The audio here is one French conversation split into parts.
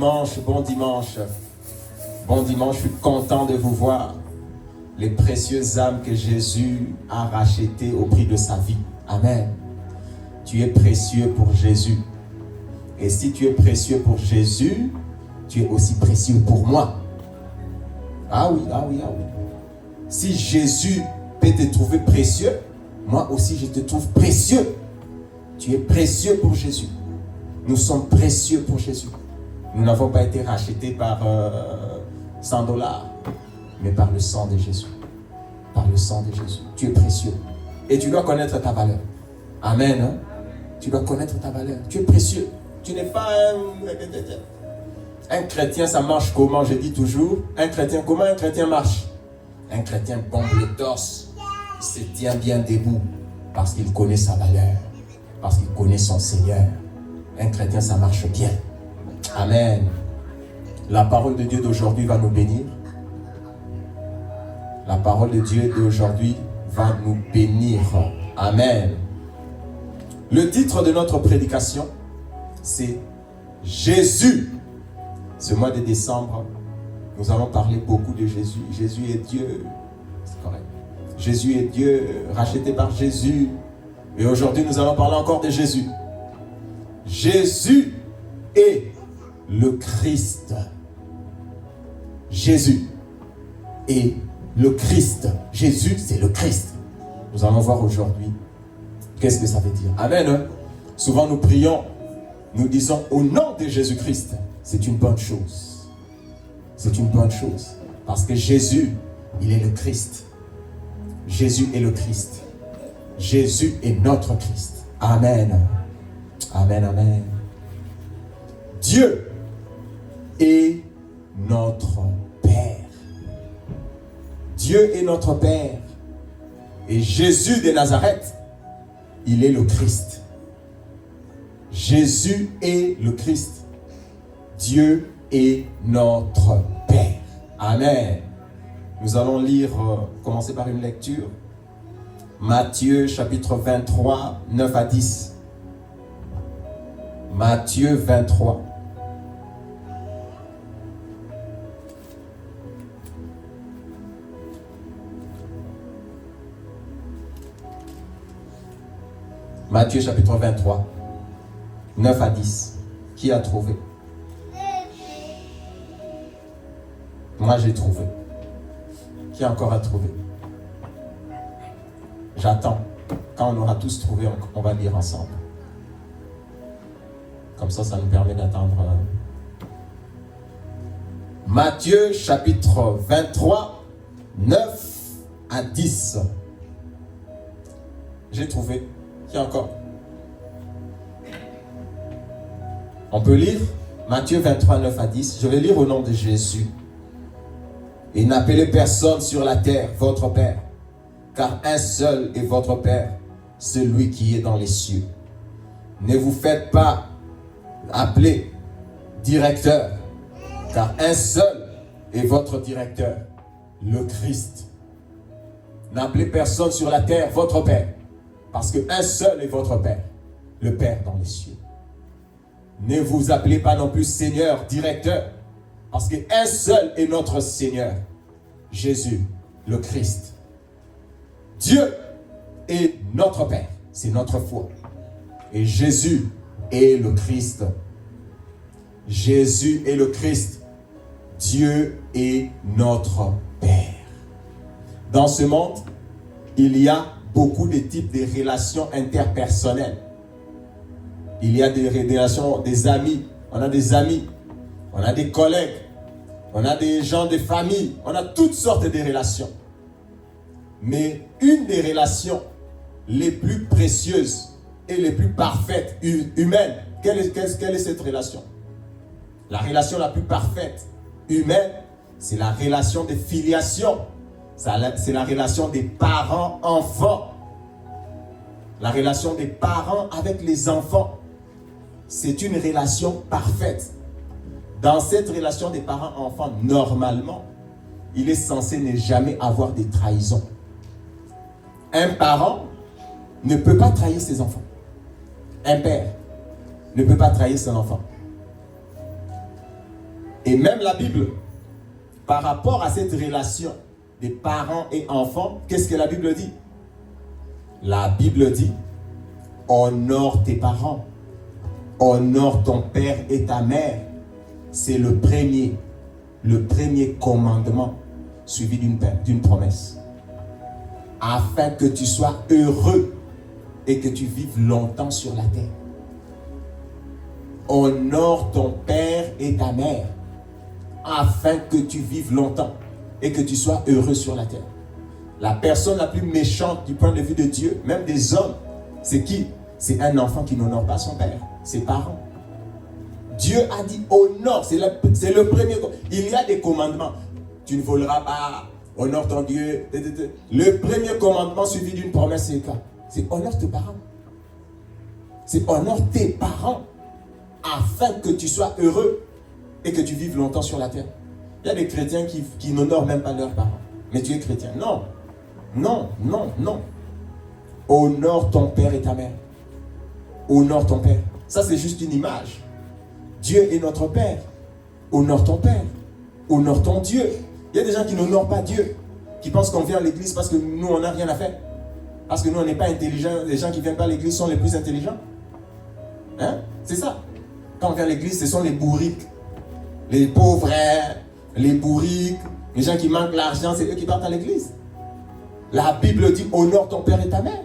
dimanche, bon dimanche. Bon dimanche, je suis content de vous voir. Les précieuses âmes que Jésus a rachetées au prix de sa vie. Amen. Tu es précieux pour Jésus. Et si tu es précieux pour Jésus, tu es aussi précieux pour moi. Ah oui, ah oui, ah oui. Si Jésus peut te trouver précieux, moi aussi je te trouve précieux. Tu es précieux pour Jésus. Nous sommes précieux pour Jésus. Nous n'avons pas été rachetés par $100, mais par le sang de Jésus. Par le sang de Jésus. Tu es précieux. Et tu dois connaître ta valeur. Amen. Hein? Tu dois connaître ta valeur. Tu es précieux. Tu n'es pas un chrétien, ça marche comment? Je dis toujours, un chrétien, comment un chrétien marche? Un chrétien bombe le torse. Il se tient bien debout parce qu'il connaît sa valeur. Parce qu'il connaît son Seigneur. Un chrétien, ça marche bien. Amen. La parole de Dieu d'aujourd'hui va nous bénir. La parole de Dieu d'aujourd'hui va nous bénir. Amen. Le titre de notre prédication, c'est Jésus. Ce mois de décembre, nous allons parler beaucoup de Jésus. Jésus est Dieu. C'est correct. Jésus est Dieu, racheté par Jésus. Et aujourd'hui, nous allons parler encore de Jésus. Jésus est le Christ. Jésus est le Christ. Jésus, c'est le Christ. Nous allons voir aujourd'hui qu'est-ce que ça veut dire. Amen. Souvent, nous prions, nous disons au nom de Jésus-Christ. C'est une bonne chose. C'est une bonne chose. Parce que Jésus, il est le Christ. Jésus est le Christ. Jésus est notre Christ. Amen. Amen, amen. Dieu est notre Père. Dieu est notre Père. Et Jésus de Nazareth, il est le Christ. Jésus est le Christ. Dieu est notre Père. Amen. Nous allons lire, commencer par une lecture. Matthieu chapitre 23, 9 à 10. Matthieu 23. Matthieu chapitre 23, 9 à 10. Qui a trouvé? Moi j'ai trouvé. Qui encore a trouvé? J'attends. Quand on aura tous trouvé, on va lire ensemble. Comme ça nous permet d'attendre. Matthieu chapitre 23, 9 à 10. J'ai trouvé. Qui encore? On peut lire Matthieu 23, 9 à 10. Je vais lire au nom de Jésus. Et n'appelez personne sur la terre votre Père, car un seul est votre Père, celui qui est dans les cieux. Ne vous faites pas appeler directeur, car un seul est votre directeur, le Christ. N'appelez personne sur la terre votre Père, parce qu'un seul est votre Père, le Père dans les cieux. Ne vous appelez pas non plus Seigneur, directeur, parce qu'un seul est notre Seigneur, Jésus, le Christ. Dieu est notre Père, c'est notre foi. Et Jésus est le Christ. Jésus est le Christ. Dieu est notre Père. Dans ce monde, il y a beaucoup de types de relations interpersonnelles. Il y a des relations, des amis. On a des amis. On a des collègues. On a des gens de famille. On a toutes sortes de relations. Mais une des relations les plus précieuses et les plus parfaites humaines, quelle est cette relation? La relation la plus parfaite humaine, c'est la relation de filiation. C'est la relation des parents-enfants. La relation des parents avec les enfants. C'est une relation parfaite. Dans cette relation des parents-enfants, normalement, il est censé ne jamais avoir de trahison. Un parent ne peut pas trahir ses enfants. Un père ne peut pas trahir son enfant. Et même la Bible, par rapport à cette relation des parents et enfants, qu'est-ce que la Bible dit? La Bible dit, honore tes parents, honore ton père et ta mère. C'est le premier commandement suivi d'une promesse. Afin que tu sois heureux et que tu vives longtemps sur la terre. Honore ton père et ta mère afin que tu vives longtemps et que tu sois heureux sur la terre. La personne la plus méchante du point de vue de Dieu, même des hommes, c'est qui? C'est un enfant qui n'honore pas son père, ses parents. Dieu a dit honore, c'est le premier. Il y a des commandements. Tu ne voleras pas, honore ton Dieu. Le premier commandement suivi d'une promesse, c'est quoi? C'est honore tes parents. C'est honore tes parents afin que tu sois heureux et que tu vives longtemps sur la terre. Il y a des chrétiens qui n'honorent même pas leurs parents. Mais tu es chrétien. Non. Non, non, non. Honore ton père et ta mère. Honore ton père. Ça, c'est juste une image. Dieu est notre père. Honore ton père. Honore ton Dieu. Il y a des gens qui n'honorent pas Dieu, qui pensent qu'on vient à l'église parce que nous, on n'a rien à faire. Parce que nous, on n'est pas intelligents. Les gens qui ne viennent pas à l'église sont les plus intelligents. Hein? C'est ça. Quand on vient à l'église, ce sont les bourriques. Les pauvres, les bourriques, les gens qui manquent l'argent, c'est eux qui partent à l'église. La Bible dit honore ton père et ta mère.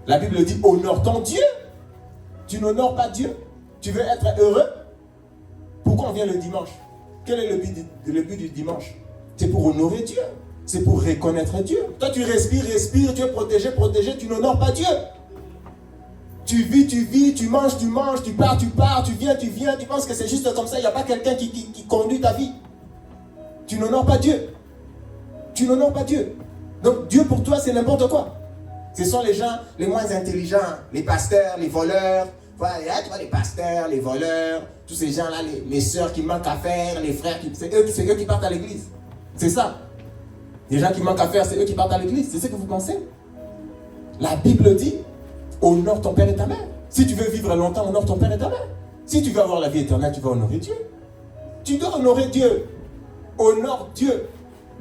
La Bible dit honore ton Dieu. Tu n'honores pas Dieu. Tu veux être heureux. Pourquoi on vient le dimanche? Quel est le but du dimanche? C'est pour honorer Dieu. C'est pour reconnaître Dieu. Toi, tu respires, tu es protégé, tu n'honores pas Dieu. Tu vis, tu manges, tu pars, tu viens, tu penses que c'est juste comme ça, il n'y a pas quelqu'un qui conduit ta vie. Tu n'honores pas Dieu. Tu n'honores pas Dieu. Donc Dieu pour toi, c'est n'importe quoi. Ce sont les gens les moins intelligents, les pasteurs, les voleurs. Voilà, tu vois, les pasteurs, les voleurs, tous ces gens-là, les sœurs qui manquent à faire, les frères, c'est eux qui partent à l'église. C'est ça. Les gens qui manquent à faire, c'est eux qui partent à l'église. C'est ce que vous pensez? La Bible dit, honore ton père et ta mère. Si tu veux vivre longtemps, honore ton père et ta mère. Si tu veux avoir la vie éternelle, tu vas honorer Dieu. Tu dois honorer Dieu. Honore Dieu.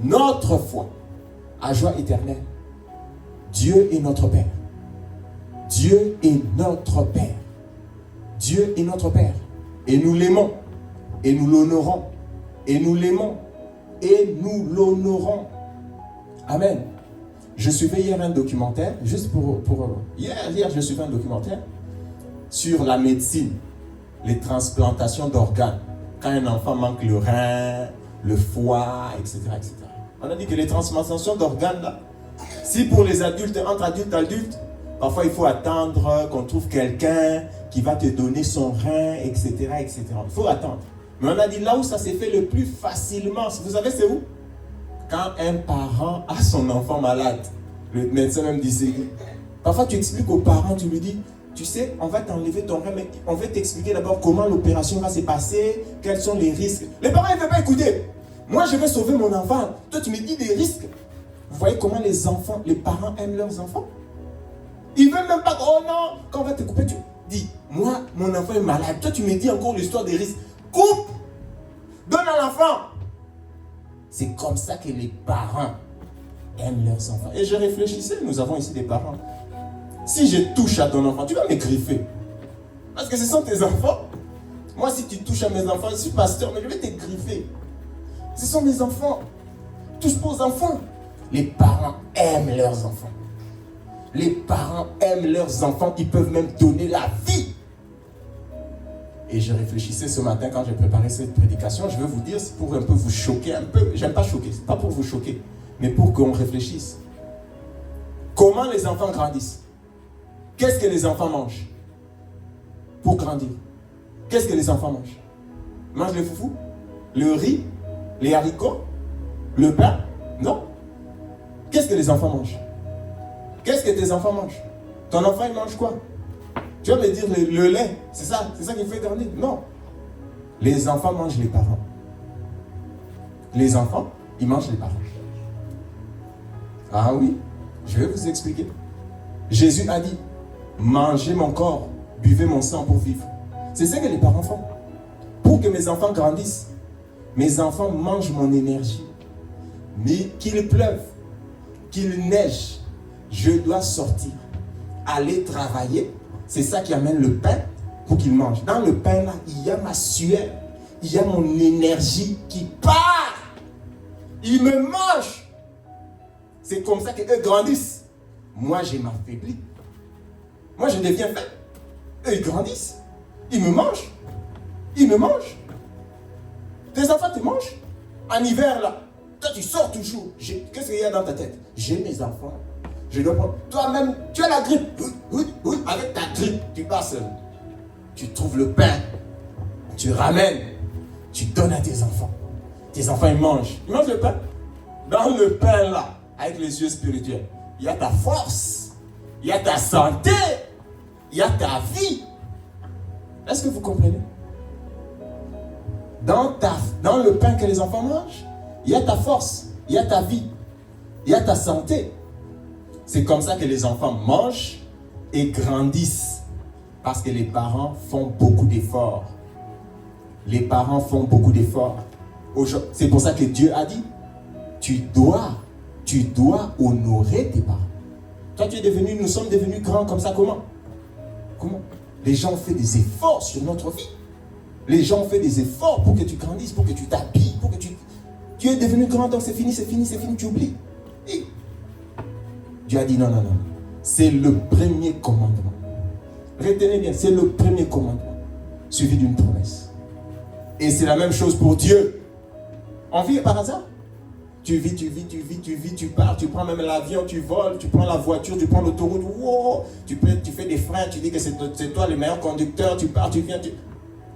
Notre foi à joie éternelle. Dieu est notre Père. Dieu est notre Père. Dieu est notre Père. Et nous l'aimons. Et nous l'honorons. Et nous l'aimons. Et nous l'honorons. Amen. Je suivais hier un documentaire, juste hier je suivais un documentaire sur la médecine, les transplantations d'organes. Quand un enfant manque le rein, le foie, etc., etc. On a dit que les transplantations d'organes, là, si pour les adultes, entre adultes, parfois il faut attendre qu'on trouve quelqu'un qui va te donner son rein, etc., etc. Il faut attendre. Mais on a dit là où ça s'est fait le plus facilement, vous savez c'est où? Quand un parent a son enfant malade, le médecin même dit, parfois tu expliques aux parents, tu lui dis, tu sais, on va t'enlever ton rein, mais on va t'expliquer d'abord comment l'opération va se passer, quels sont les risques. Les parents ne veulent pas écouter. Moi, je vais sauver mon enfant. Toi, tu me dis des risques. Vous voyez comment les parents aiment leurs enfants? Ils ne veulent même pas, oh non, quand on va te couper, tu dis, moi, mon enfant est malade. Toi, tu me dis encore l'histoire des risques. Coupe, donne à l'enfant. C'est comme ça que les parents aiment leurs enfants. Et je réfléchissais, nous avons ici des parents. Si je touche à ton enfant, tu vas me griffer. Parce que ce sont tes enfants. Moi, si tu touches à mes enfants, je suis pasteur, mais je vais te griffer. Ce sont mes enfants. Touche pas aux enfants. Les parents aiment leurs enfants. Les parents aiment leurs enfants. Ils peuvent même donner la vie. Et je réfléchissais ce matin quand j'ai préparé cette prédication. Je veux vous dire, c'est pour un peu vous choquer un peu. J'aime pas choquer, c'est pas pour vous choquer, mais pour qu'on réfléchisse. Comment les enfants grandissent? Qu'est-ce que les enfants mangent pour grandir? Qu'est-ce que les enfants mangent? Ils mangent le foufou, le riz, les haricots, le pain? Non. Qu'est-ce que les enfants mangent? Qu'est-ce que tes enfants mangent? Ton enfant, il mange quoi? Tu vas me dire le lait, c'est ça qui fait grandir? Non. Les enfants mangent les parents. Les enfants, ils mangent les parents. Ah oui, je vais vous expliquer. Jésus a dit, mangez mon corps, buvez mon sang pour vivre. C'est ce que les parents font. Pour que mes enfants grandissent, Mes enfants mangent mon énergie. Mais qu'il pleuve, qu'il neige, je dois sortir, aller travailler. C'est ça qui amène le pain pour qu'ils mangent. Dans le pain là, il y a ma sueur, il y a mon énergie qui part. Ils me mangent. C'est comme ça qu'eux grandissent. Moi, j'ai m'affaibli. Moi, je deviens faible. Eux, ils grandissent. Ils me mangent. Ils me mangent. Tes enfants te mangent. En hiver, là, toi, tu sors toujours. Qu'est-ce qu'il y a dans ta tête? J'ai mes enfants. Je dois prendre. Toi-même, tu as la grippe. Avec ta grippe, tu passes. Tu trouves le pain. Tu ramènes. Tu donnes à tes enfants. Tes enfants, ils mangent. Ils mangent le pain. Dans le pain, là, avec les yeux spirituels, il y a ta force. Il y a ta santé. Il y a ta vie. Est-ce que vous comprenez? Dans le pain que les enfants mangent, il y a ta force, il y a ta vie, il y a ta santé. C'est comme ça que les enfants mangent et grandissent. Parce que les parents font beaucoup d'efforts. Les parents font beaucoup d'efforts. C'est pour ça que Dieu a dit, tu dois honorer tes parents. Toi, nous sommes devenus grands comme ça, comment? Comment? Les gens ont fait des efforts sur notre vie. Les gens ont fait des efforts pour que tu grandisses, pour que tu t'habilles, pour que tu es devenu grand, donc c'est fini, tu oublies. Et Dieu a dit non. C'est le premier commandement. Retenez bien, c'est le premier commandement, suivi d'une promesse. Et c'est la même chose pour Dieu. On vit par hasard. Tu vis, tu pars, tu prends même l'avion, tu voles, tu prends la voiture, tu prends l'autoroute, wow, tu fais des freins, tu dis que c'est toi le meilleur conducteur, tu pars, tu viens,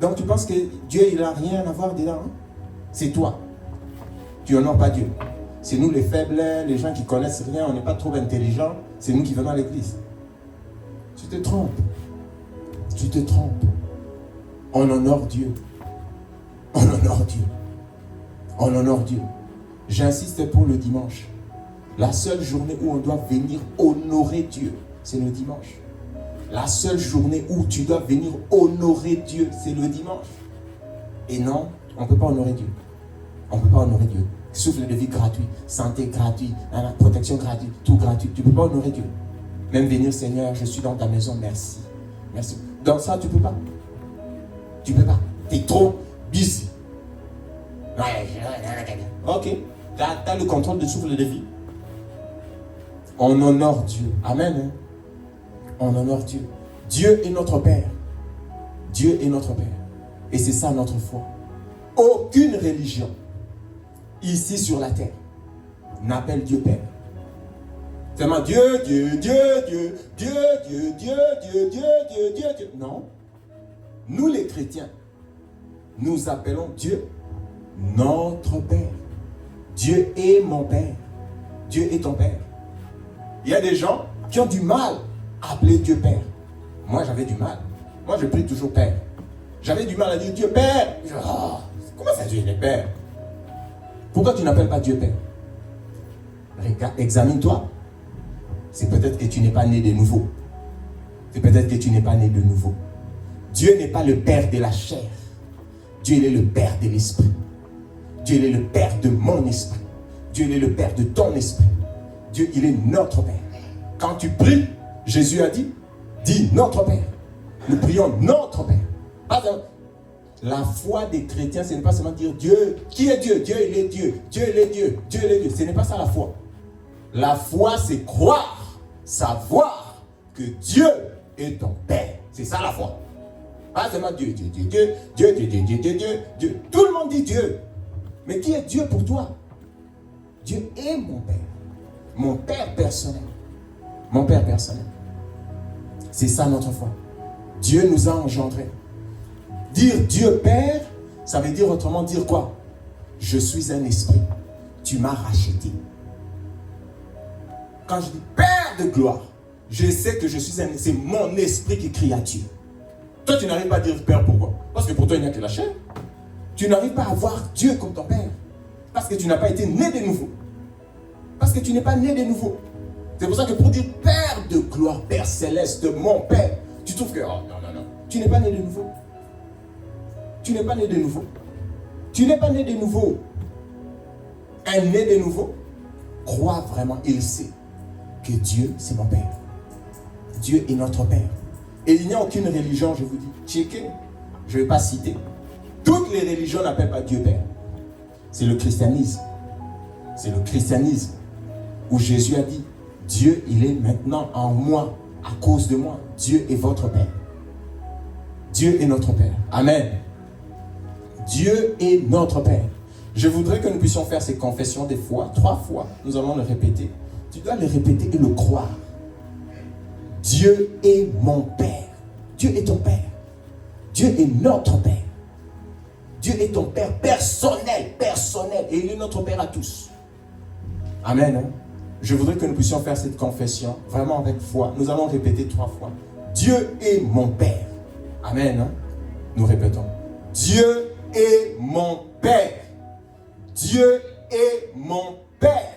Donc tu penses que Dieu, il n'a rien à voir dedans, hein? C'est toi. Tu n'honores pas Dieu. C'est nous les faibles, les gens qui connaissent rien, on n'est pas trop intelligents, c'est nous qui venons à l'église. Tu te trompes. Tu te trompes. On honore Dieu. On honore Dieu. On honore Dieu. J'insiste pour le dimanche. La seule journée où on doit venir honorer Dieu, c'est le dimanche. La seule journée où tu dois venir honorer Dieu, c'est le dimanche. Et non, on ne peut pas honorer Dieu. On ne peut pas honorer Dieu. Souffle de vie gratuit, santé gratuite, protection gratuite, tout gratuit. Tu ne peux pas honorer Dieu. Même venir, Seigneur, je suis dans ta maison, merci. Merci. Dans ça, tu ne peux pas. Tu ne peux pas. Tu es trop busy. Ok. Tu as le contrôle de souffle de vie. On honore Dieu. Amen. Hein? On honore Dieu. Dieu est notre Père. Dieu est notre Père. Et c'est ça notre foi. Aucune religion ici sur la terre n'appelle Dieu Père. Seulement Dieu. Non. Nous les chrétiens, nous appelons Dieu notre Père. Dieu est mon Père. Dieu est ton Père. Il y a des gens qui ont du mal à appeler Dieu Père. Moi, j'avais du mal. Moi, je prie toujours Père. J'avais du mal à dire Dieu Père. Comment ça, Dieu est Père? Pourquoi tu n'appelles pas Dieu Père? Regarde, examine-toi. C'est peut-être que tu n'es pas né de nouveau. C'est peut-être que tu n'es pas né de nouveau. Dieu n'est pas le Père de la chair. Dieu il est le Père de l'esprit. Dieu il est le Père de mon esprit. Dieu il est le Père de ton esprit. Dieu il est notre Père. Quand tu pries, Jésus a dit, dis notre Père. Nous prions notre Père. La foi des chrétiens, ce n'est pas seulement dire Dieu. Qui est Dieu? Dieu il est Dieu. Dieu il est Dieu. Dieu il est Dieu. Ce n'est pas ça la foi. La foi c'est croire, savoir que Dieu est ton Père. C'est ça la foi. Pas seulement Dieu. Tout le monde dit Dieu. Mais qui est Dieu pour toi? Dieu est mon Père. Mon Père personnel. Mon Père personnel. C'est ça notre foi. Dieu nous a engendrés. Dire Dieu Père, ça veut dire autrement dire quoi? Je suis un esprit. Tu m'as racheté. Quand je dis Père de gloire, je sais que je suis un... C'est mon esprit qui crie à Dieu. Toi, tu n'arrives pas à dire Père, pourquoi? Parce que pour toi, il n'y a que la chair. Tu n'arrives pas à voir Dieu comme ton Père. Parce que tu n'as pas été né de nouveau. Parce que tu n'es pas né de nouveau. C'est pour ça que pour dire Père de gloire, Père céleste, mon Père, tu trouves que, oh non, tu n'es pas né de nouveau. Tu n'es pas né de nouveau. Tu n'es pas né de nouveau. Un né de nouveau croit vraiment, il sait que Dieu, c'est mon Père. Dieu est notre Père. Et il n'y a aucune religion, je vous dis, checkez, je ne vais pas citer. Toutes les religions n'appellent pas Dieu Père. C'est le christianisme. C'est le christianisme où Jésus a dit, Dieu, il est maintenant en moi, à cause de moi. Dieu est votre Père. Dieu est notre Père. Amen. Dieu est notre Père. Je voudrais que nous puissions faire ces confessions des fois, 3 fois. Nous allons le répéter. Tu dois le répéter et le croire. Dieu est mon Père. Dieu est ton Père. Dieu est notre Père. Dieu est ton Père personnel, personnel. Et il est notre Père à tous. Amen. Hein? Je voudrais que nous puissions faire cette confession, vraiment avec foi. Nous allons répéter 3 fois. Dieu est mon Père. Amen. Hein? Nous répétons. Dieu est mon Père. Dieu est mon Père.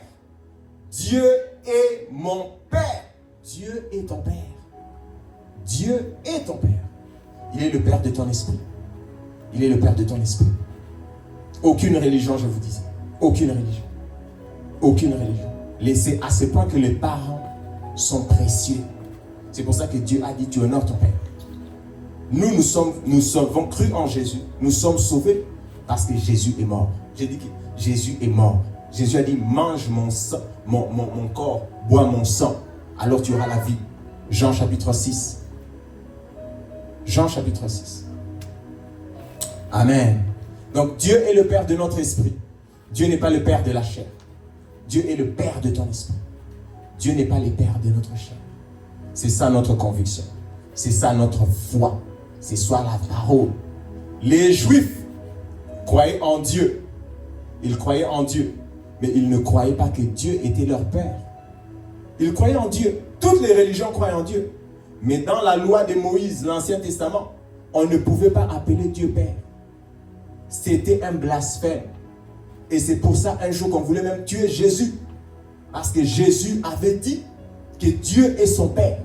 Dieu est mon Père. Dieu est ton Père. Dieu est ton Père. Il est le Père de ton esprit. Il est le Père de ton esprit. Aucune religion, je vous dis. Aucune religion. Aucune religion. Laissez à ce point que les parents sont précieux. C'est pour ça que Dieu a dit, tu honores ton Père. Nous avons cru en Jésus. Nous sommes sauvés parce que Jésus est mort. J'ai dit que Jésus est mort. Jésus a dit, mange mon sang, mon corps, bois mon sang, alors tu auras la vie. Jean chapitre 6. Jean chapitre 6. Amen. Donc Dieu est le Père de notre esprit. Dieu n'est pas le Père de la chair. Dieu est le Père de ton esprit. Dieu n'est pas le Père de notre chair. C'est ça notre conviction. C'est ça notre foi. C'est ça la parole. Les Juifs croyaient en Dieu. Ils croyaient en Dieu. Mais ils ne croyaient pas que Dieu était leur Père. Ils croyaient en Dieu. Toutes les religions croient en Dieu. Mais dans la loi de Moïse, l'Ancien Testament, on ne pouvait pas appeler Dieu Père. C'était un blasphème. Et c'est pour ça, un jour, qu'on voulait même tuer Jésus. Parce que Jésus avait dit que Dieu est son Père.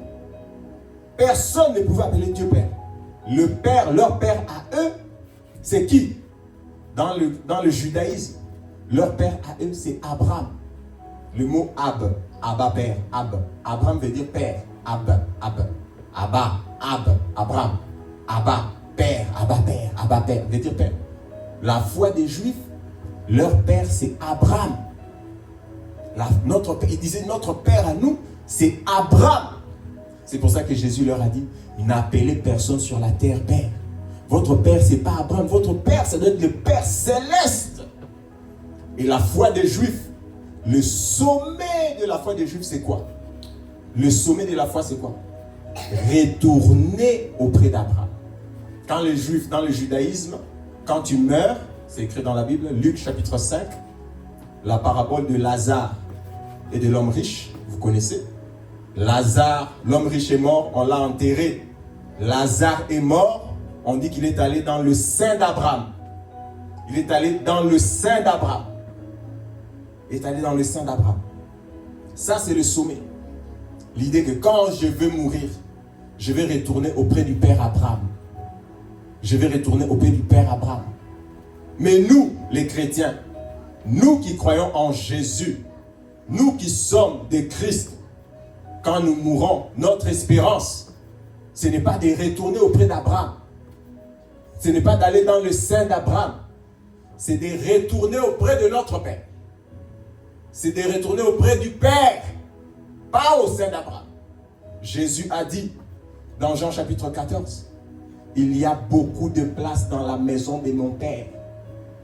Personne ne pouvait appeler Dieu Père. Le Père, leur Père à eux, c'est qui? Dans le judaïsme, leur Père à eux, c'est Abraham. Le mot Ab, Abba Père, Ab. Abraham veut dire Père. Abba, Abraham. Abba, Père, Abba Père, veut dire Père. La foi des Juifs, leur Père, c'est Abraham. Il disait, notre Père à nous, c'est Abraham. C'est pour ça que Jésus leur a dit, n'appelez personne sur la terre Père. Votre Père, c'est pas Abraham. Votre Père, ça doit être le Père céleste. Et la foi des Juifs, le sommet de la foi des Juifs, c'est quoi? Le sommet de la foi, c'est quoi? Retourner auprès d'Abraham. Quand les Juifs, dans le judaïsme, quand tu meurs, c'est écrit dans la Bible, Luc chapitre 5, la parabole de Lazare et de l'homme riche, vous connaissez? Lazare, l'homme riche est mort, on l'a enterré. Lazare est mort, on dit qu'il est allé dans le sein d'Abraham. Il est allé dans le sein d'Abraham. Il est allé dans le sein d'Abraham. Ça, c'est le sommet. L'idée que quand je veux mourir, je vais retourner auprès du Père Abraham. Je vais retourner auprès du Père Abraham. Mais nous, les chrétiens, nous qui croyons en Jésus, nous qui sommes des Christ, quand nous mourrons, notre espérance, ce n'est pas de retourner auprès d'Abraham. Ce n'est pas d'aller dans le sein d'Abraham. C'est de retourner auprès de notre Père. C'est de retourner auprès du Père, pas au sein d'Abraham. Jésus a dit dans Jean chapitre 14, il y a beaucoup de place dans la maison de mon Père.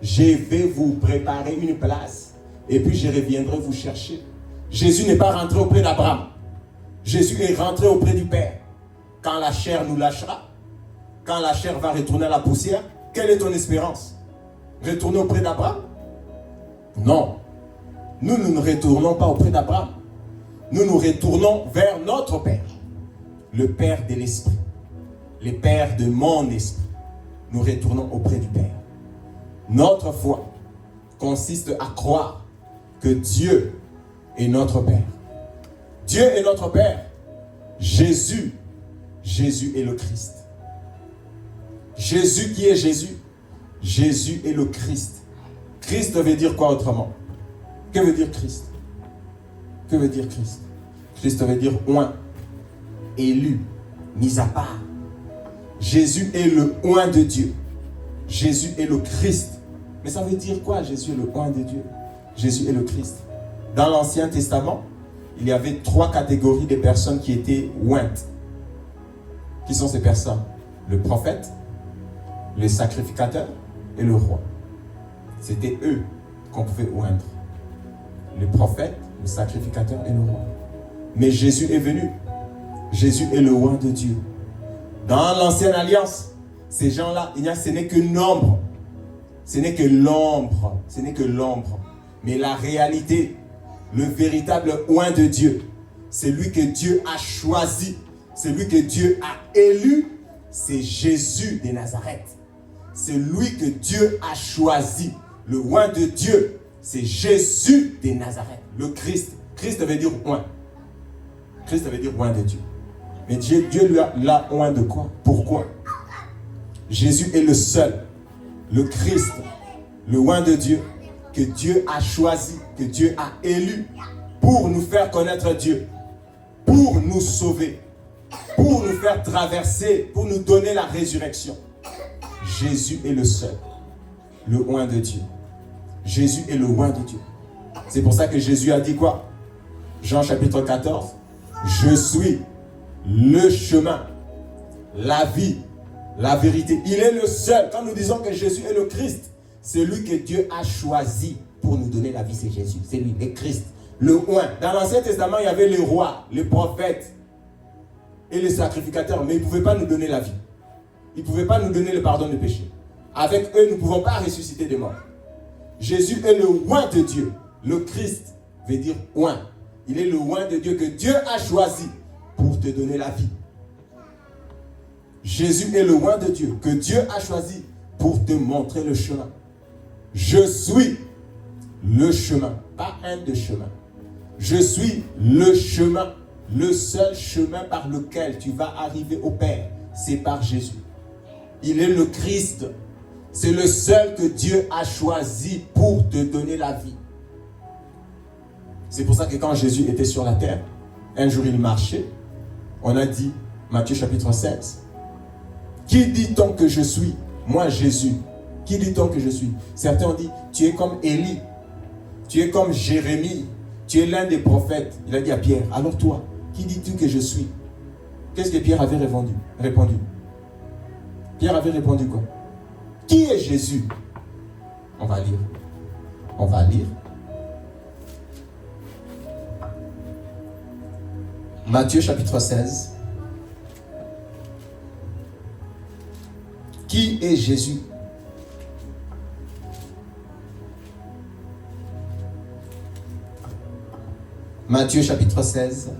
Je vais vous préparer une place et puis je reviendrai vous chercher. Jésus n'est pas rentré auprès d'Abraham. Jésus est rentré auprès du Père. Quand la chair nous lâchera, quand la chair va retourner à la poussière, quelle est ton espérance? Retourner auprès d'Abraham? Non. Nous ne retournons pas auprès d'Abraham. Nous nous retournons vers notre Père. Le Père de l'Esprit. Le Père de mon esprit. Nous retournons auprès du Père. Notre foi consiste à croire que Dieu est notre Père. Dieu est notre Père. Jésus est le Christ. Jésus qui est Jésus? Jésus est le Christ. Christ veut dire quoi autrement? Que veut dire Christ? Que veut dire Christ? Christ veut dire oint, élu, mis à part. Jésus est le oint de Dieu. Jésus est le Christ. Mais ça veut dire quoi, Jésus est le oint de Dieu? Jésus est le Christ. Dans l'Ancien Testament, il y avait 3 catégories de personnes qui étaient ointes. Qui sont ces personnes? Le prophète, le sacrificateur et le roi. C'était eux qu'on pouvait oindre. Le prophète, le sacrificateur et le roi. Mais Jésus est venu. Jésus est le oint de Dieu. Dans l'ancienne alliance, ces gens-là, ce n'est que l'ombre. Ce n'est que l'ombre. Ce n'est que l'ombre. Mais la réalité, le véritable oint de Dieu, c'est lui que Dieu a choisi, c'est lui que Dieu a élu, c'est Jésus de Nazareth. C'est lui que Dieu a choisi. Le oint de Dieu, c'est Jésus de Nazareth, le Christ. Christ veut dire oint. Christ veut dire oint de Dieu. Mais Dieu lui l'a oint de quoi? Pourquoi? Jésus est le seul, le Christ, le oint de Dieu, que Dieu a choisi, que Dieu a élu pour nous faire connaître Dieu, pour nous sauver, pour nous faire traverser, pour nous donner la résurrection. Jésus est le seul, le oint de Dieu. Jésus est le oint de Dieu. C'est pour ça que Jésus a dit quoi? Jean chapitre 14, je suis le chemin, la vie, la vérité. Il est le seul. Quand nous disons que Jésus est le Christ, c'est lui que Dieu a choisi pour nous donner la vie, c'est Jésus. C'est lui, le Christ, le oint. Dans l'Ancien Testament, il y avait les rois, les prophètes et les sacrificateurs, mais ils ne pouvaient pas nous donner la vie. Ils ne pouvaient pas nous donner le pardon des péchés. Avec eux, nous ne pouvons pas ressusciter des morts. Jésus est le oint de Dieu. Le Christ veut dire oint. Il est le oint de Dieu que Dieu a choisi pour te donner la vie. Jésus est le oint de Dieu que Dieu a choisi pour te montrer le chemin. Je suis le chemin, pas un de chemin. Je suis le chemin, le seul chemin par lequel tu vas arriver au Père, c'est par Jésus. Il est le Christ. C'est le seul que Dieu a choisi pour te donner la vie. C'est pour ça que quand Jésus était sur la terre, un jour il marchait, on a dit, Matthieu chapitre 16, qui dit-on que je suis? Moi Jésus. Qui dit-on que je suis? Certains ont dit, tu es comme Élie, tu es comme Jérémie, tu es l'un des prophètes. Il a dit à Pierre, alors toi, qui dis-tu que je suis? Qu'est-ce que Pierre avait répondu? Pierre avait répondu quoi? Qui est Jésus? On va lire. On va lire. Matthieu chapitre 16. Qui est Jésus? Matthieu chapitre 16.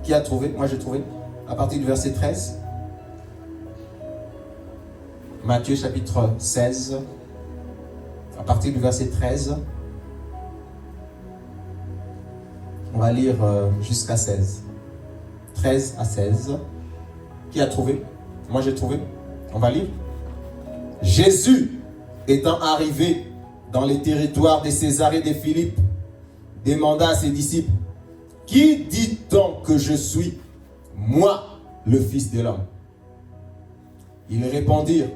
Qui a trouvé? Moi j'ai trouvé. À partir du verset 13. Matthieu chapitre 16. À partir du verset 13. On va lire jusqu'à 16. 13 à 16. Qui a trouvé? Moi j'ai trouvé. On va lire. Jésus étant arrivé dans les territoires de Césarée de Philippe, demanda à ses disciples, qui dit-on que je suis, moi, le Fils de l'homme? Ils répondirent,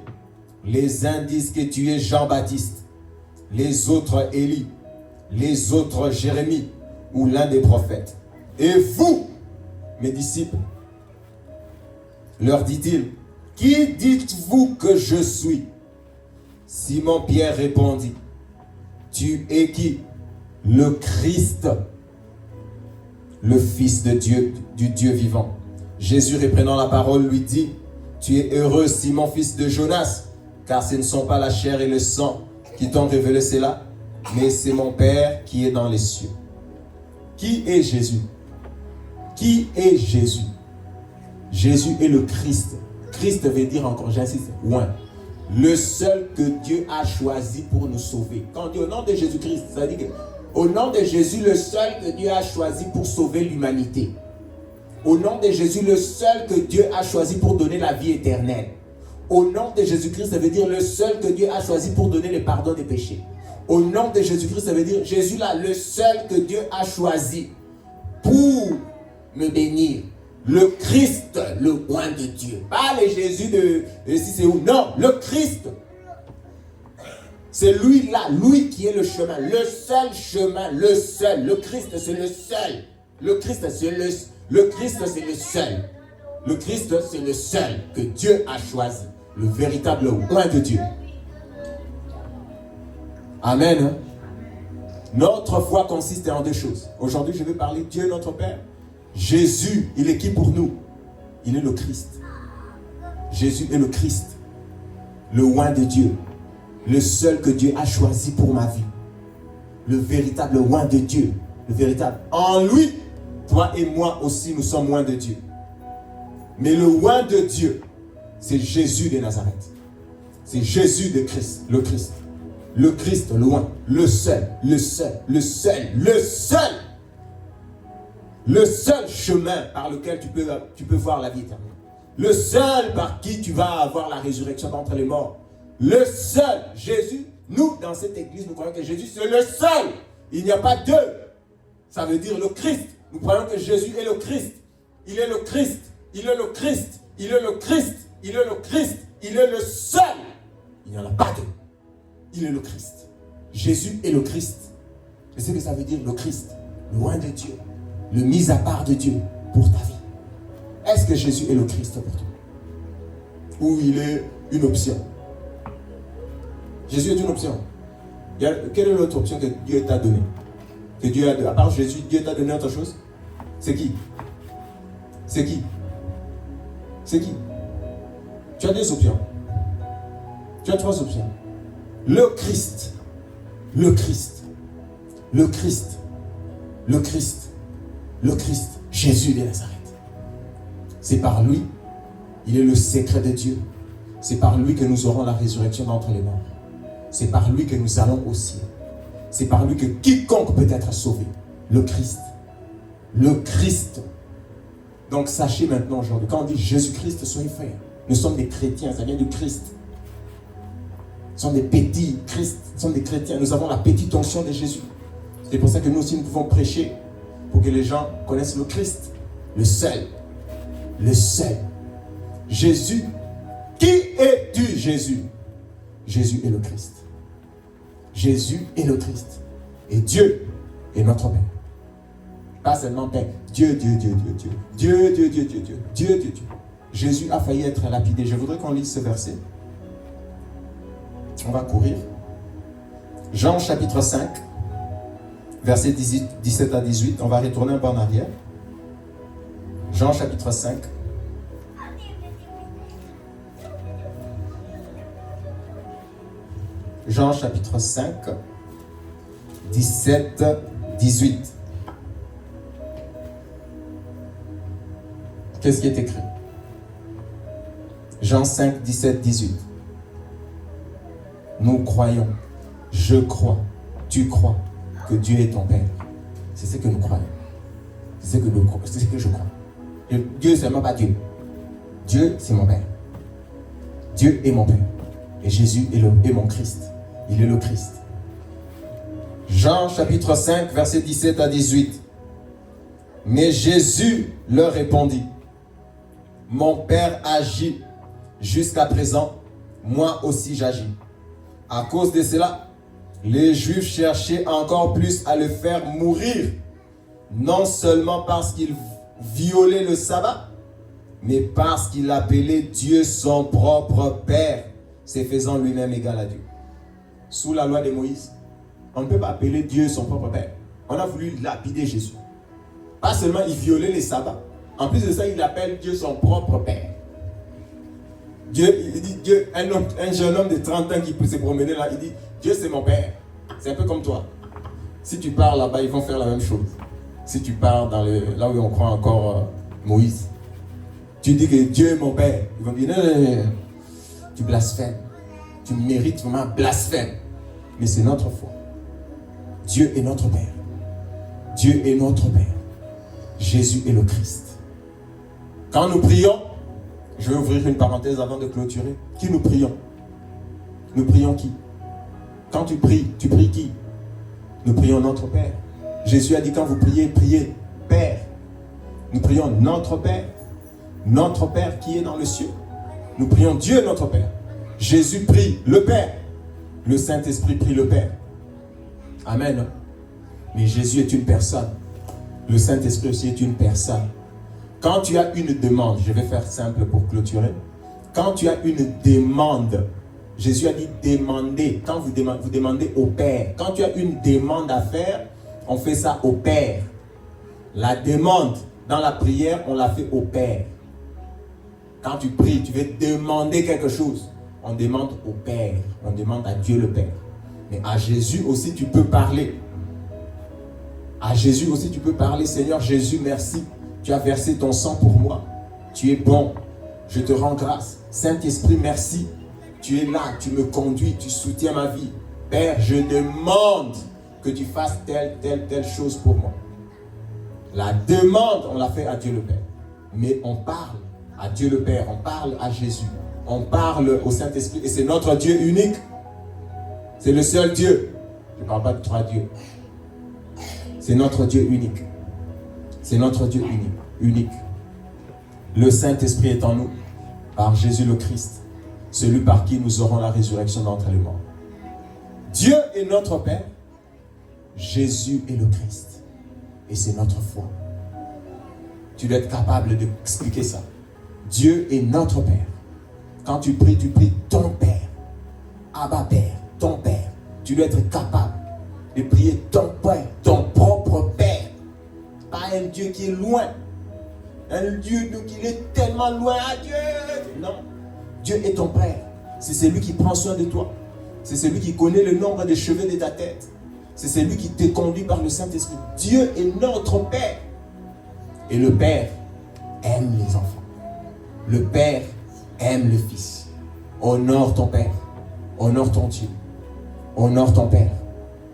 les uns disent que tu es Jean-Baptiste, les autres Élie, les autres Jérémie, ou l'un des prophètes. Et vous, mes disciples, leur dit-il, qui dites-vous que je suis? Simon-Pierre répondit, tu es qui? Le Christ, le Fils de Dieu, du Dieu vivant. Jésus reprenant la parole lui dit, tu es heureux Simon, fils de Jonas, car ce ne sont pas la chair et le sang qui t'ont révélé cela, mais c'est mon Père qui est dans les cieux. Qui est Jésus? Qui est Jésus? Jésus est le Christ. Christ veut dire encore, j'insiste, oint. Le seul que Dieu a choisi pour nous sauver. Quand on dit au nom de Jésus-Christ, ça veut dire que au nom de Jésus, le seul que Dieu a choisi pour sauver l'humanité. Au nom de Jésus, le seul que Dieu a choisi pour donner la vie éternelle. Au nom de Jésus-Christ, ça veut dire le seul que Dieu a choisi pour donner le pardon des péchés. Au nom de Jésus-Christ, ça veut dire Jésus là, le seul que Dieu a choisi pour me bénir. Le Christ, le oint de Dieu. Pas le Jésus de si c'est où. Non, le Christ. C'est lui là, lui qui est le chemin. Le seul chemin, le seul. Le Christ, c'est le seul. Le Christ, c'est le Christ, c'est le seul. Le Christ, c'est le seul que Dieu a choisi. Le véritable oint de Dieu. Amen. Notre foi consiste en deux choses. Aujourd'hui, je vais parler de Dieu notre Père. Jésus, il est qui pour nous? Il est le Christ. Jésus est le Christ. Le oint de Dieu. Le seul que Dieu a choisi pour ma vie. Le véritable oint de Dieu. Le véritable. En lui, toi et moi aussi, nous sommes oints de Dieu. Mais le oint de Dieu, c'est Jésus de Nazareth. C'est Jésus de Christ, le Christ. Le Christ, le oint, le seul, le seul, le seul, le seul. Le seul chemin par lequel tu peux voir la vie éternelle. Le seul par qui tu vas avoir la résurrection d'entre les morts. Le seul, Jésus, nous dans cette église, nous croyons que Jésus c'est le seul. Il n'y a pas deux. Ça veut dire le Christ. Nous croyons que Jésus est le Christ. Il est le Christ. Il est le Christ. Il est le Christ. Il est le Christ. Il est le seul. Il n'y en a pas deux. Il est le Christ. Jésus est le Christ. Et c'est ce que ça veut dire le Christ. Le oint de Dieu. Le mis à part de Dieu pour ta vie. Est-ce que Jésus est le Christ pour toi? Ou il est une option? Jésus est une option. Quelle est l'autre option que Dieu t'a donnée? Que Dieu a, à part Jésus, Dieu t'a donné autre chose? C'est qui? C'est qui? C'est qui? Tu as deux options. Tu as trois options. Le Christ. Le Christ. Le Christ. Le Christ. Le Christ. Jésus de Nazareth. C'est par lui. Il est le secret de Dieu. C'est par lui que nous aurons la résurrection d'entre les morts. C'est par lui que nous allons au ciel. C'est par lui que quiconque peut être sauvé. Le Christ. Le Christ. Donc sachez maintenant aujourd'hui, quand on dit Jésus-Christ, soyez frères. Nous sommes des chrétiens, ça vient du Christ. Nous sommes des petits Christ, nous sommes des chrétiens. Nous avons la petite onction de Jésus. C'est pour ça que nous aussi nous pouvons prêcher pour que les gens connaissent le Christ. Le seul. Le seul. Jésus. Qui es-tu, Jésus? Jésus est le Christ. Jésus est le Christ. Et Dieu est notre Père. Pas seulement Père. Dieu, Dieu, Dieu, Dieu, Dieu. Dieu, Dieu, Dieu, Dieu, Dieu. Dieu, Dieu, Dieu. Jésus a failli être lapidé. Je voudrais qu'on lise ce verset. On va courir. Jean chapitre 5, verset 17 à 18. On va retourner un peu en arrière. Jean chapitre 5. Jean chapitre 5, 17, 18. Qu'est-ce qui est écrit? Jean 5, 17, 18. Nous croyons, je crois, tu crois que Dieu est ton Père. C'est ce que nous croyons. C'est ce que je crois. Dieu, c'est même pas Dieu. Dieu, c'est mon Père. Dieu est mon Père. Et Jésus est mon Christ. Il est le Christ. Jean chapitre 5, verset 17 à 18. Mais Jésus leur répondit, mon Père agit jusqu'à présent, moi aussi j'agis. À cause de cela, les Juifs cherchaient encore plus à le faire mourir, non seulement parce qu'il violait le sabbat, mais parce qu'il appelait Dieu son propre Père, se faisant lui-même égal à Dieu. Sous la loi de Moïse, on ne peut pas appeler Dieu son propre Père. On a voulu lapider Jésus. Pas seulement il violait les sabbats, en plus de ça, il appelle Dieu son propre Père. Dieu, il dit, Dieu, un jeune homme de 30 ans qui peut se promener là, il dit, Dieu c'est mon Père. C'est un peu comme toi. Si tu pars là-bas, ils vont faire la même chose. Si tu pars là où on croit encore Moïse, tu dis que Dieu est mon Père. Ils vont dire, non, tu blasphèmes. Tu mérites vraiment un blasphème. Mais c'est notre foi. Dieu est notre Père. Dieu est notre Père. Jésus est le Christ. Quand nous prions, Je vais ouvrir une parenthèse avant de clôturer. Qui nous prions? Nous prions qui? Quand tu pries qui? Nous prions notre Père. Jésus a dit quand vous priez, priez Père. Nous prions notre Père qui est dans le ciel. Nous prions Dieu notre Père. Jésus prie le Père. Le Saint-Esprit prie le Père. Amen. Mais Jésus est une personne. Le Saint-Esprit aussi est une personne. Quand tu as une demande, je vais faire simple pour clôturer. Quand tu as une demande, Jésus a dit demander. Quand vous demandez au Père. Quand tu as une demande à faire, on fait ça au Père. La demande dans la prière, on la fait au Père. Quand tu pries, tu veux demander quelque chose. On demande au Père. On demande à Dieu le Père. Mais à Jésus aussi, tu peux parler. À Jésus aussi, tu peux parler. Seigneur Jésus, merci. Tu as versé ton sang pour moi. Tu es bon. Je te rends grâce. Saint-Esprit, merci. Tu es là, tu me conduis, tu soutiens ma vie. Père, je demande que tu fasses telle chose pour moi. La demande, on l'a fait à Dieu le Père. Mais on parle à Dieu le Père, on parle à Jésus. On parle au Saint-Esprit. Et c'est notre Dieu unique. C'est le seul Dieu. Je ne parle pas de trois dieux. C'est notre Dieu unique. C'est notre Dieu unique. Le Saint-Esprit est en nous, par Jésus le Christ, celui par qui nous aurons la résurrection d'entre les morts. Dieu est notre Père, Jésus est le Christ. Et c'est notre foi. Tu dois être capable d'expliquer ça. Dieu est notre Père. Quand tu pries ton Père. Abba Père, ton Père. Tu dois être capable de prier ton Père, ton propre Père. Pas un Dieu qui est loin. Un Dieu qui est tellement loin à Dieu. Non. Dieu est ton Père. C'est celui qui prend soin de toi. C'est celui qui connaît le nombre des cheveux de ta tête. C'est celui qui te conduit par le Saint-Esprit. Dieu est notre Père. Et le Père aime les enfants. Le Père aime le Fils. Honore ton Père. Honore ton Dieu. Honore ton Père.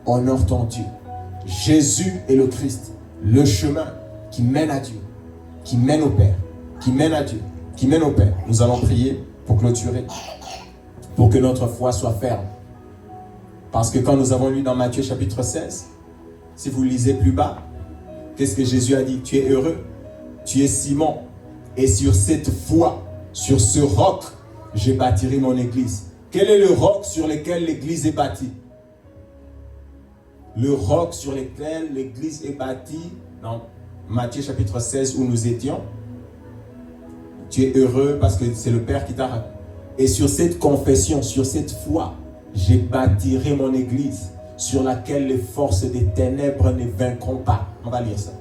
Honore ton Dieu. Jésus est le Christ. Le chemin qui mène à Dieu. Qui mène au Père. Qui mène à Dieu. Qui mène au Père. Nous allons prier pour clôturer. Pour que notre foi soit ferme. Parce que quand nous avons lu dans Matthieu chapitre 16, si vous lisez plus bas, qu'est-ce que Jésus a dit? Tu es heureux, tu es Simon, et sur cette foi, sur ce roc, j'ai bâtirai mon église. Quel est le roc sur lequel l'église est bâtie? Le roc sur lequel l'église est bâtie, dans Matthieu chapitre 16 où nous étions, tu es heureux parce que c'est le Père qui t'a... Et sur cette confession, sur cette foi, j'ai bâtirai mon église sur laquelle les forces des ténèbres ne vaincront pas. On va lire ça.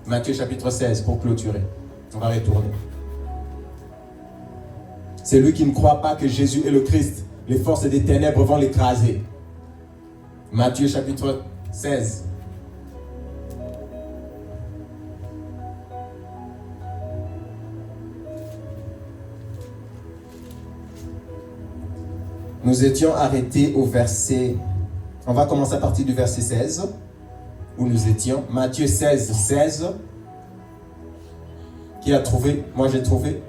Matthieu chapitre 16 pour clôturer. On va retourner. C'est lui qui ne croit pas que Jésus est le Christ. Les forces des ténèbres vont l'écraser. Matthieu chapitre 16. Nous étions arrêtés au verset... On va commencer à partir du verset 16, où nous étions. Matthieu 16, 16. Qui a trouvé? Moi j'ai trouvé.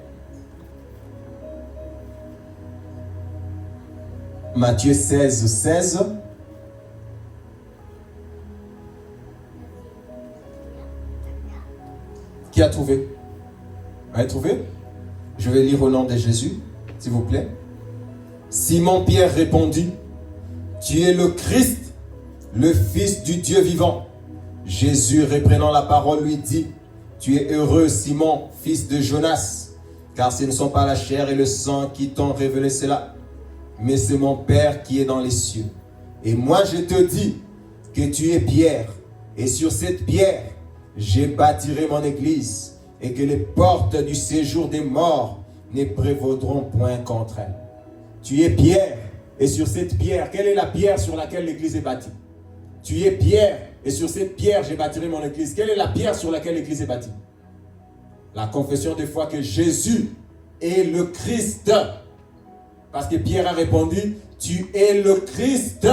Matthieu 16, 16. Qui a trouvé? Vous avez trouvé? Je vais lire au nom de Jésus, s'il vous plaît. Simon-Pierre répondit, tu es le Christ, le Fils du Dieu vivant. Jésus, reprenant la parole, lui dit, tu es heureux, Simon, fils de Jonas, car ce ne sont pas la chair et le sang qui t'ont révélé cela, mais c'est mon Père qui est dans les cieux. Et moi, je te dis que tu es Pierre, et sur cette pierre, je bâtirai mon église, et que les portes du séjour des morts ne prévaudront point contre elle. Tu es Pierre, et sur cette pierre, quelle est la pierre sur laquelle l'église est bâtie? Tu es Pierre, et sur cette pierre, j'ai bâtirai mon église. Quelle est la pierre sur laquelle l'église est bâtie? La confession de foi que Jésus est le Christ. Parce que Pierre a répondu, tu es le Christ,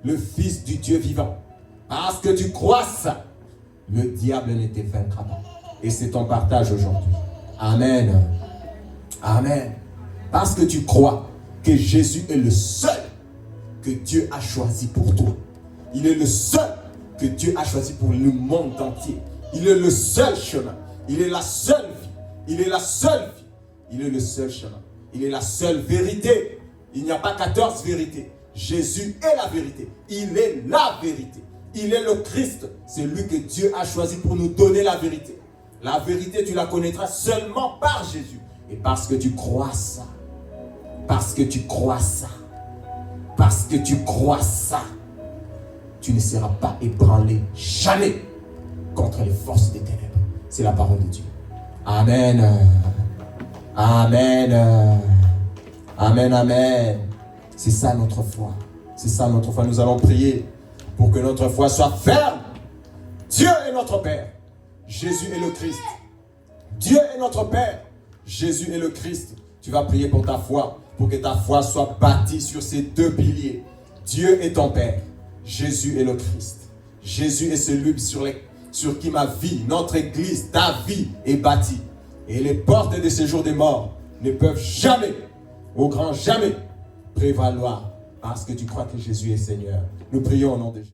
le Fils du Dieu vivant. Parce que tu crois ça, le diable ne te vaincra pas. Et c'est ton partage aujourd'hui. Amen. Amen. Parce que tu crois que Jésus est le seul que Dieu a choisi pour toi. Il est le seul que Dieu a choisi pour le monde entier. Il est le seul chemin. Il est la seule vie. Il est la seule vie. Il est le seul chemin. Il est la seule vérité. Il n'y a pas 14 vérités. Jésus est la vérité. Il est la vérité. Il est le Christ. C'est lui que Dieu a choisi pour nous donner la vérité. La vérité, tu la connaîtras seulement par Jésus. Et parce que tu crois ça. Parce que tu crois ça. Parce que tu crois ça. Tu ne seras pas ébranlé jamais contre les forces des ténèbres. C'est la parole de Dieu. Amen. Amen. Amen, amen. C'est ça notre foi. C'est ça notre foi. Nous allons prier pour que notre foi soit ferme. Dieu est notre Père. Jésus est le Christ. Dieu est notre Père. Jésus est le Christ. Tu vas prier pour ta foi, pour que ta foi soit bâtie sur ces deux piliers. Dieu est ton Père. Jésus est le Christ. Jésus est celui sur qui ma vie, notre église, ta vie est bâtie. Et les portes de séjour des morts ne peuvent jamais, au grand jamais, prévaloir parce que tu crois que Jésus est Seigneur. Nous prions au nom de Jésus.